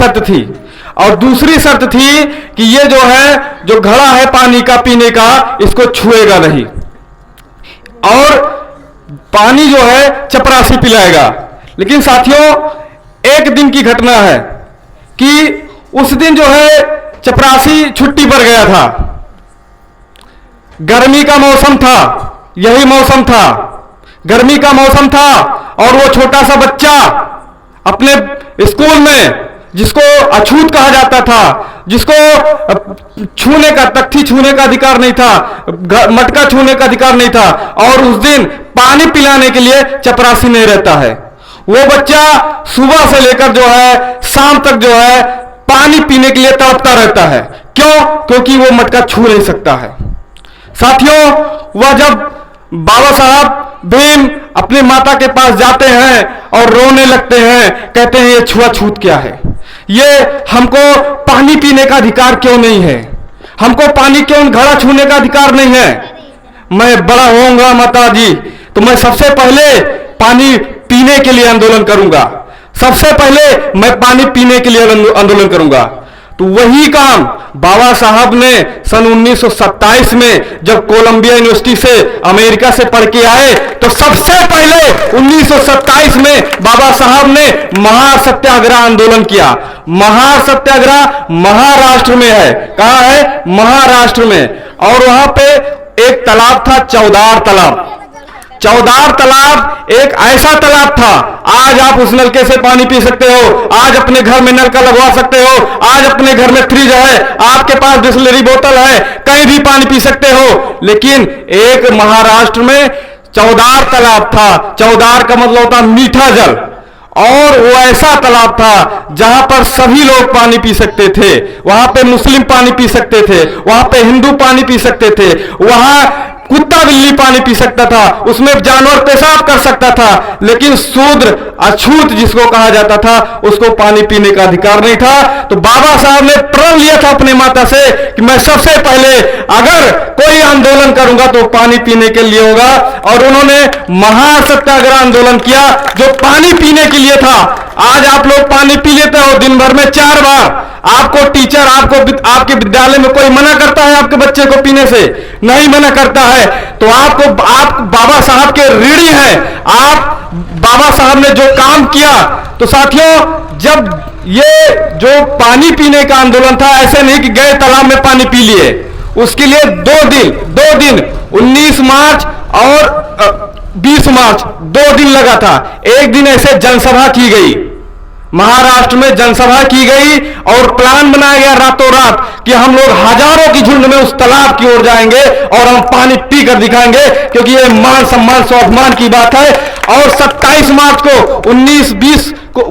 शर्त थी। और दूसरी शर्त थी कि ये जो है, जो घड़ा है पानी का पीने का, इसको छुएगा नहीं, और पानी जो है चपरासी पिलाएगा। लेकिन साथियों, एक दिन की घटना है कि उस दिन जो है चपरासी छुट्टी पर गया था। गर्मी का मौसम था, यही मौसम था, गर्मी का मौसम था, और वो छोटा सा बच्चा अपने स्कूल में, जिसको अछूत कहा जाता था, जिसको छूने का, तख्ती छूने का अधिकार नहीं था, मटका छूने का अधिकार नहीं था, और उस दिन पानी पिलाने के लिए चपरासी नहीं रहता है। वो बच्चा सुबह से लेकर जो है शाम तक जो है पानी पीने के लिए तड़पता रहता है। क्यों? क्योंकि वो मटका छू नहीं सकता है। साथियों, वह जब बाबा साहब भीम अपनी माता के पास जाते हैं और रोने लगते हैं, कहते हैं ये छुआछूत क्या है, ये हमको पानी पीने का अधिकार क्यों नहीं है, हमको पानी क्यों, घड़ा छूने का अधिकार नहीं है। मैं बड़ा होऊंगा माता जी तो मैं सबसे पहले पानी पीने के लिए आंदोलन करूंगा, सबसे पहले मैं पानी पीने के लिए आंदोलन करूंगा। तो वही काम बाबा साहब ने सन 1927 में जब कोलंबिया यूनिवर्सिटी से अमेरिका से पढ़ के आए, तो सबसे पहले 1927 में बाबा साहब ने महासत्याग्रह आंदोलन किया। महासत्याग्रह महाराष्ट्र में है। कहां है? महाराष्ट्र में। और वहां पे एक तालाब था, चौदार तालाब। चौदार तालाब एक ऐसा तालाब था, आज आप उस नलके से पानी पी सकते हो, आज अपने घर में नलका लगवा सकते हो, आज अपने घर में फ्रिज है, आपके पास बिस्लरी बोतल है, कहीं भी पानी पी सकते हो। लेकिन एक महाराष्ट्र में चौदार तालाब था। चौदार का मतलब होता मीठा जल, और वो ऐसा तालाब था जहां पर सभी लोग पानी पी सकते थे। वहां पे मुस्लिम पानी पी सकते थे, वहां पे हिंदू पानी पी सकते थे, वहां कुत्ता बिल्ली पानी पी सकता था, उसमें जानवर पेशाब कर सकता था, लेकिन शूद्र अछूत जिसको कहा जाता था उसको पानी पीने का अधिकार नहीं था। तो बाबा साहब ने प्रण लिया था अपने माता से कि मैं सबसे पहले अगर कोई आंदोलन करूंगा तो पानी पीने के लिए होगा, और उन्होंने महासत्याग्रह आंदोलन किया जो पानी पीने के लिए था। आज आप लोग पानी पी लेते हो दिन भर में 4 बार। आपको टीचर, आपके विद्यालय में कोई मना करता है आपके बच्चे को पीने से? नहीं मना करता है। तो आप बाबा साहब के ऋणी हैं। आप बाबा साहब ने जो काम किया, तो साथियों, जब ये जो पानी पीने का आंदोलन था, ऐसे नहीं कि गए तालाब में पानी पी लिए, उसके लिए 2 दिन 19 मार्च और 20 मार्च 2 दिन लगा था। एक दिन ऐसे जनसभा की गई, महाराष्ट्र में जनसभा की गई, और प्लान बनाया गया रातों रात कि हम लोग हजारों की झुंड में उस तालाब की ओर जाएंगे और हम पानी पी कर दिखाएंगे, क्योंकि ये मान सम्मान स्वाभिमान की बात है। और 27 मार्च को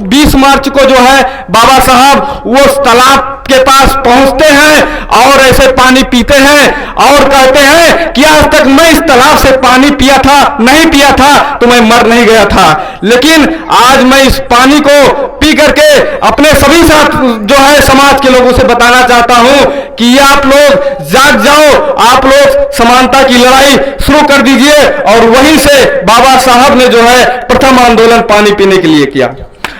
20 मार्च को जो है बाबा साहब वो तालाब के पास पहुंचते हैं और ऐसे पानी पीते हैं और कहते हैं कि आज तक मैं इस तालाब से पानी पिया था, नहीं पिया था तो मैं मर नहीं गया था, लेकिन आज मैं इस पानी को पी करके अपने सभी साथ जो है समाज के लोगों से बताना चाहता हूं कि ये आप लोग जाग जाओ, आप लोग समानता की लड़ाई शुरू कर दीजिए। और वहीं से बाबा साहब ने जो है प्रथम आंदोलन पानी पीने के लिए किया।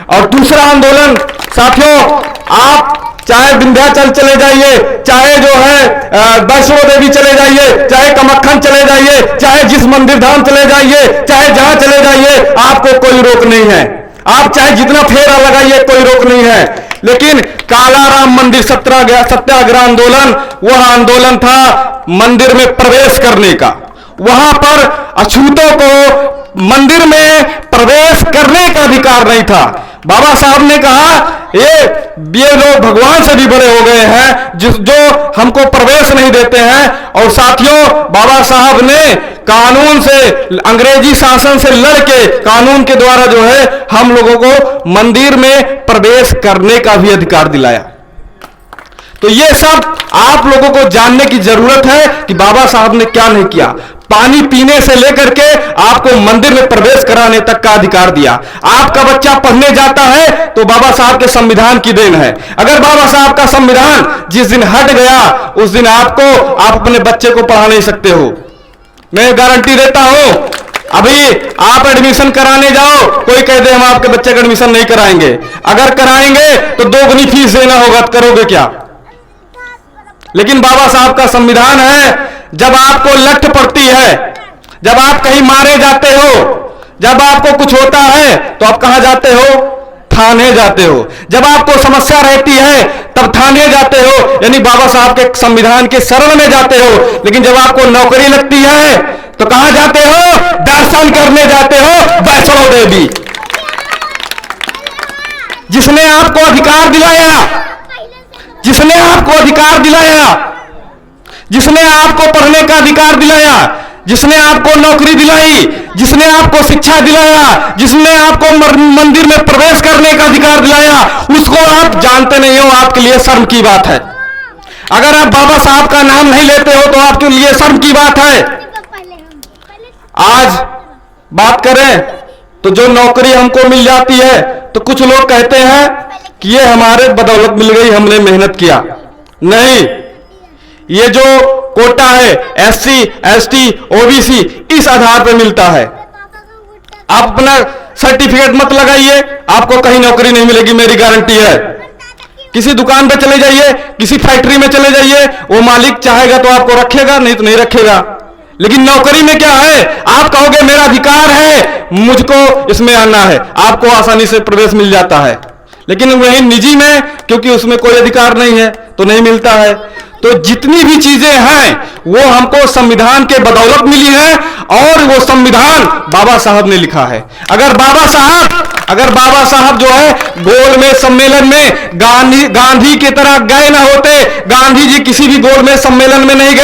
और दूसरा आंदोलन, साथियों, आप चाहे विंध्याचल चले जाइए, चाहे जो है वैष्णो देवी चले जाइए, चाहे कमक्खन चले जाइए, चाहे जिस मंदिर धाम चले जाइए, चाहे जहां चले जाइए, आपको कोई रोक नहीं है। आप चाहे जितना फेरा लगाइए, कोई रोक नहीं है। लेकिन कालाराम मंदिर सत्याग्रह आंदोलन, वह आंदोलन था मंदिर में प्रवेश करने का। वहां पर अछूतों को मंदिर में प्रवेश करने का अधिकार नहीं था। बाबा साहब ने कहा ये लोग भगवान से भी बड़े हो गए हैं जो हमको प्रवेश नहीं देते हैं। और साथियों, बाबा साहब ने कानून से, अंग्रेजी शासन से लड़के कानून के द्वारा जो है हम लोगों को मंदिर में प्रवेश करने का भी अधिकार दिलाया। तो ये सब आप लोगों को जानने की जरूरत है कि बाबा साहब ने क्या नहीं किया। पानी पीने से लेकर के आपको मंदिर में प्रवेश कराने तक का अधिकार दिया। आपका बच्चा पढ़ने जाता है तो बाबा साहब के संविधान की देन है। अगर बाबा साहब का संविधान जिस दिन हट गया, उस दिन आप अपने बच्चे को पढ़ा नहीं सकते हो। मैं गारंटी देता हूं, अभी आप एडमिशन कराने जाओ, कोई कह दे हम आपके बच्चे का एडमिशन नहीं कराएंगे, अगर कराएंगे तो दोगुनी फीस देना होगा, तो करोगे क्या? लेकिन बाबा साहब का संविधान है, जब आपको लठ पड़ती है, जब आप कहीं मारे जाते हो, जब आपको कुछ होता है तो आप कहां जाते हो? थाने जाते हो। जब आपको समस्या रहती है तब थाने जाते हो, यानी बाबा साहब के संविधान के शरण में जाते हो। लेकिन जब आपको नौकरी लगती है तो कहां जाते हो? दर्शन करने जाते हो वैष्णो देवी। जिसने आपको अधिकार दिलाया, जिसने आपको अधिकार दिलाया, जिसने आपको पढ़ने का अधिकार दिलाया, जिसने आपको नौकरी दिलाई, जिसने आपको शिक्षा दिलाया, जिसने आपको मंदिर में प्रवेश करने का अधिकार दिलाया, उसको आप जानते नहीं हो, आपके लिए शर्म की बात है। अगर आप बाबा साहब का नाम नहीं लेते हो तो आपके लिए शर्म की बात है। आज बात करें तो जो नौकरी हमको मिल जाती है तो कुछ लोग कहते हैं कि ये हमारे बदौलत मिल गई, हमने मेहनत किया। नहीं, ये जो कोटा है एससी, एसटी, ओबीसी, इस आधार पर मिलता है। आप अपना सर्टिफिकेट मत लगाइए, आपको कहीं नौकरी नहीं मिलेगी, मेरी गारंटी है। किसी दुकान पे चले जाइए, किसी फैक्ट्री में चले जाइए, वो मालिक चाहेगा तो आपको रखेगा, नहीं तो नहीं रखेगा। लेकिन नौकरी में क्या है? आप कहोगे मेरा अधिकार है, मुझको इसमें आना है, आपको आसानी से प्रवेश मिल जाता है। लेकिन वही निजी में, क्योंकि उसमें कोई अधिकार नहीं है तो नहीं मिलता है। तो जितनी भी चीजें हैं वो हमको संविधान के बदौलत मिली है, और वो संविधान बाबा साहब ने लिखा है। अगर बाबा साहब जो है गोलमेज सम्मेलन में गांधी की तरह गए ना होते, गांधी जी किसी भी गोलमेज सम्मेलन में नहीं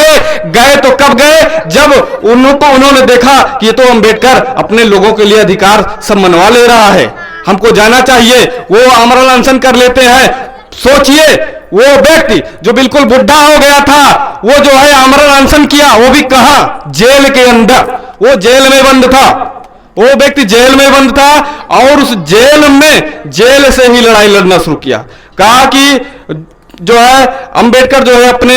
गए तो कब गए? जब उन्होंने देखा कि ये तो अंबेडकर अपने लोगों के लिए अधिकार सब मनवा ले रहा है, हमको जाना चाहिए। वो आमरण अनशन कर लेते हैं। सोचिए, वो व्यक्ति जो बिल्कुल बुढ़ा हो गया था, वो जो है आमरण अनशन किया, वो भी कहां? जेल के अंदर। वो जेल में बंद था, वो व्यक्ति जेल में बंद था, और उस जेल से ही लड़ाई लड़ना शुरू किया। कहा कि जो है अंबेडकर जो है अपने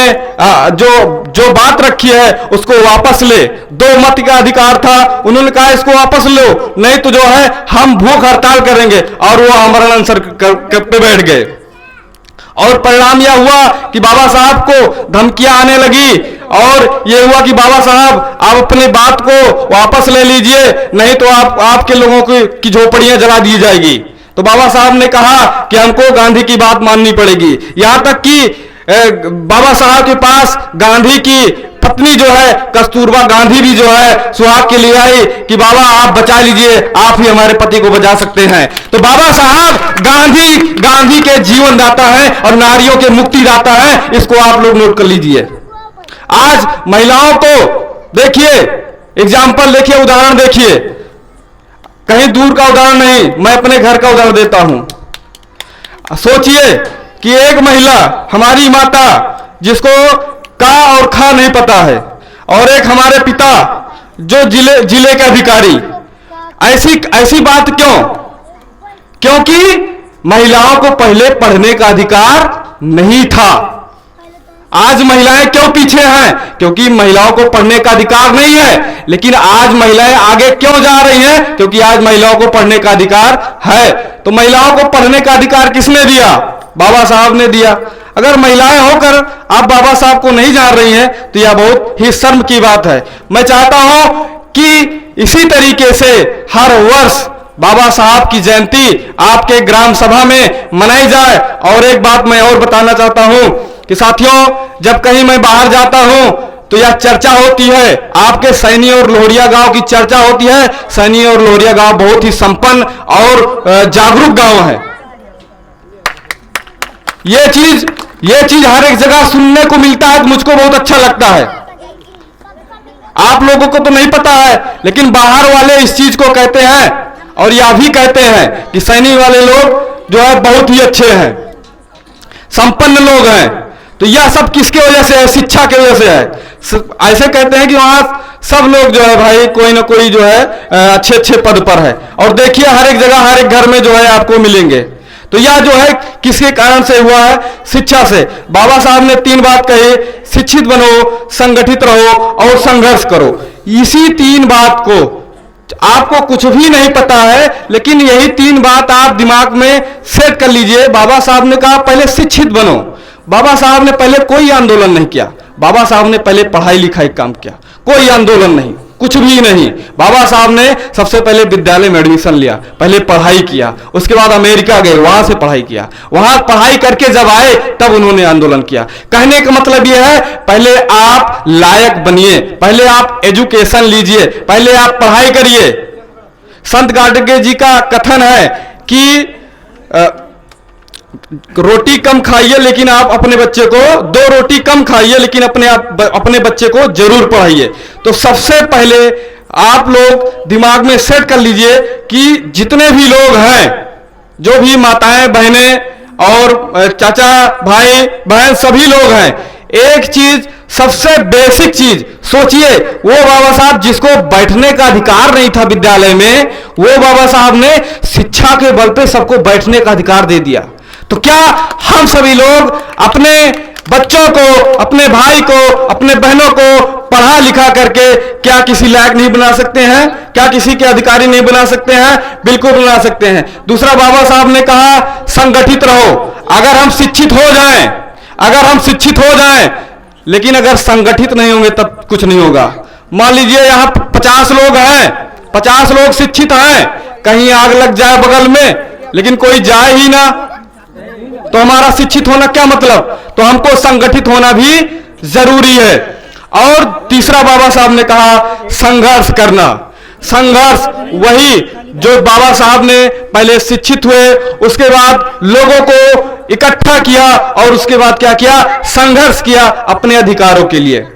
जो बात रखी है उसको वापस ले। दो मत का अधिकार था, उन्होंने कहा इसको वापस लो, नहीं तो जो है हम भूख हड़ताल करेंगे, और वो आमरण अनशन पे बैठ गए। और परिणाम यह हुआ कि बाबा साहब को धमकियां आने लगी, और यह हुआ कि बाबा साहब आप अपनी बात को वापस ले लीजिए, नहीं तो आपके लोगों की झोपड़ियां जला दी जाएगी। तो बाबा साहब ने कहा कि हमको गांधी की बात माननी पड़ेगी। यहां तक कि बाबा साहब के पास गांधी की पत्नी जो है कस्तूरबा गांधी भी जो है सुहाग के लिए आई कि बाबा आप बचा लीजिए, आप ही हमारे पति को बचा सकते हैं। तो बाबा साहब गांधी के जीवन दाता है और नारियों के मुक्ति दाता है, इसको आप लोग नोट कर लीजिए। आज महिलाओं को देखिए, एग्जाम्पल देखिए, उदाहरण देखिए, कहीं दूर का उदाहरण नहीं, मैं अपने घर का उदाहरण देता हूं। सोचिए कि एक महिला, हमारी माता, जिसको का और खा नहीं पता है, और एक हमारे पिता जो जिले के अधिकारी। ऐसी बात क्यों? क्योंकि महिलाओं को पहले पढ़ने का अधिकार नहीं था। आज महिलाएं क्यों पीछे हैं? क्योंकि महिलाओं को पढ़ने का अधिकार नहीं है। लेकिन आज महिलाएं आगे क्यों जा रही हैं? क्योंकि आज महिलाओं को पढ़ने का अधिकार है। तो महिलाओं को पढ़ने का अधिकार किसने दिया? बाबा साहब ने दिया। अगर महिलाएं होकर आप बाबा साहब को नहीं जान रही हैं तो यह बहुत ही शर्म की बात है। मैं चाहता हूं कि इसी तरीके से हर वर्ष बाबा साहब की जयंती आपके ग्राम सभा में मनाई जाए। और एक बात मैं और बताना चाहता हूं कि साथियों, जब कहीं मैं बाहर जाता हूं तो यह चर्चा होती है, आपके सैनी और लोहरिया गांव की चर्चा होती है। सैनी और लोहरिया गांव बहुत ही संपन्न और जागरूक गांव है। ये चीज हर एक जगह सुनने को मिलता है तो मुझको बहुत अच्छा लगता है। आप लोगों को तो नहीं पता है, लेकिन बाहर वाले इस चीज को कहते हैं, और यह भी कहते हैं कि सैनी वाले लोग जो है बहुत ही अच्छे हैं, संपन्न लोग हैं। तो यह सब किसके वजह से है? शिक्षा की वजह से है। ऐसे कहते हैं कि वहां सब लोग जो है भाई कोई ना कोई जो है अच्छे पद पर है। और देखिए हर एक जगह, हर एक घर में जो है आपको मिलेंगे। तो यह जो है किसके कारण से हुआ है? शिक्षा से। बाबा साहब ने 3 बात कही, शिक्षित बनो, संगठित रहो और संघर्ष करो। इसी 3 बात को आपको कुछ भी नहीं पता है, लेकिन यही 3 बात आप दिमाग में सेट कर लीजिए। बाबा साहब ने कहा पहले शिक्षित बनो। बाबा साहब ने पहले कोई आंदोलन नहीं किया। बाबा साहब ने पहले पढ़ाई लिखाई काम किया, कोई आंदोलन नहीं, कुछ भी नहीं। बाबा साहब ने सबसे पहले विद्यालय में एडमिशन लिया, पहले पढ़ाई किया, उसके बाद अमेरिका गए, वहां से पढ़ाई किया, वहां पढ़ाई करके जब आए तब उन्होंने आंदोलन किया। कहने का मतलब यह है पहले आप लायक बनिए, पहले आप एजुकेशन लीजिए, पहले आप पढ़ाई करिए। संत गाडगे जी का कथन है कि रोटी कम खाइए लेकिन आप अपने बच्चे को 2 रोटी कम खाइए लेकिन अपने बच्चे को जरूर पढ़ाइए। तो सबसे पहले आप लोग दिमाग में सेट कर लीजिए कि जितने भी लोग हैं, जो भी माताएं बहनें और चाचा भाई बहन सभी लोग हैं, एक चीज सबसे बेसिक चीज सोचिए, वो बाबा साहब जिसको बैठने का अधिकार नहीं था विद्यालय में, वो बाबा साहब ने शिक्षा के बल पे सबको बैठने का अधिकार दे दिया। तो क्या हम सभी लोग अपने बच्चों को, अपने भाई को, अपने बहनों को पढ़ा लिखा करके क्या किसी लायक नहीं बना सकते हैं? क्या किसी के अधिकारी नहीं बना सकते हैं? बिल्कुल बना सकते हैं। दूसरा, बाबा साहब ने कहा संगठित रहो। अगर हम शिक्षित हो जाएं, अगर हम शिक्षित हो जाएं, लेकिन अगर संगठित नहीं होंगे तब कुछ नहीं होगा। मान लीजिए यहां 50 लोग हैं, 50 लोग शिक्षित हैं, कहीं आग लग जाए बगल में लेकिन कोई जाए ही ना, तो हमारा शिक्षित होना क्या मतलब? तो हमको संगठित होना भी जरूरी है। और तीसरा, बाबा साहब ने कहा संघर्ष करना। संघर्ष वही जो बाबा साहब ने पहले शिक्षित हुए, उसके बाद लोगों को इकट्ठा किया और उसके बाद क्या किया? संघर्ष किया अपने अधिकारों के लिए।